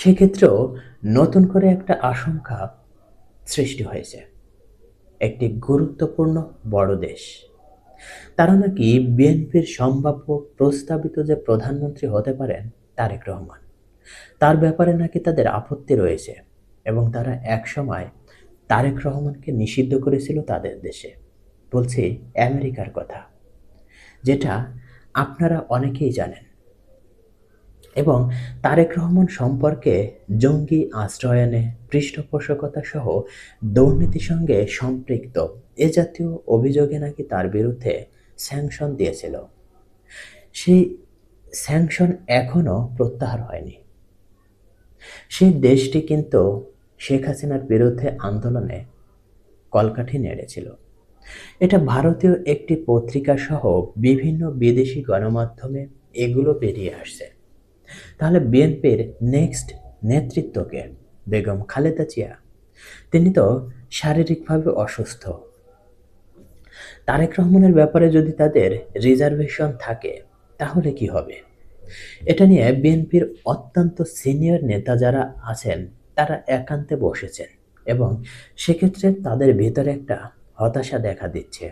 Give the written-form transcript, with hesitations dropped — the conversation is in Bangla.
সেক্ষেত্রেও নতুন করে একটা আশঙ্কা সৃষ্টি হয়েছে। একটি গুরুত্বপূর্ণ বড় দেশ, তারা নাকি বিএনপির সম্ভাব্য প্রস্তাবিত যে প্রধানমন্ত্রী হতে পারেন তারেক রহমান, তার ব্যাপারে নাকি তাদের আপত্তি রয়েছে এবং তারা একসময় তারেক রহমানকে নিষিদ্ধ করেছিল তাদের দেশে। বলছি আমেরিকার কথা, যেটা আপনারা অনেকেই জানেন। এবং তারেক রহমান সম্পর্কে জঙ্গি আশ্রয়নে, পৃষ্ঠপোষকতা সহ দুর্নীতির সঙ্গে সম্পৃক্ত এ জাতীয় অভিযোগে নাকি তার বিরুদ্ধে স্যাংশন দিয়েছিল। সেই স্যাংশন এখনো প্রত্যাহার হয়নি। সেই দেশটি কিন্তু শেখ হাসিনার বিরুদ্ধে আন্দোলনে কলকাঠি নেড়েছিল। এটা ভারতীয় একটি পত্রিকা সহ বিভিন্ন বিদেশি গণমাধ্যমে এগুলো বেরিয়ে আসছে। তাহলে বিএনপির নেক্সট নেতৃত্বকে, বেগম খালেদা জিয়া, তিনি তো শারীরিকভাবে অসুস্থ। তারেক রহমানের ব্যাপারে যদি তাদের রিজার্ভেশন থাকে তাহলে কি হবে? এটা নিয়ে বিএনপির অত্যন্ত সিনিয়র নেতা যারা আছেন তারা একান্তে বসেছেন এবং সেক্ষেত্রে তাদের ভেতরে একটা হতাশা দেখা দিচ্ছে।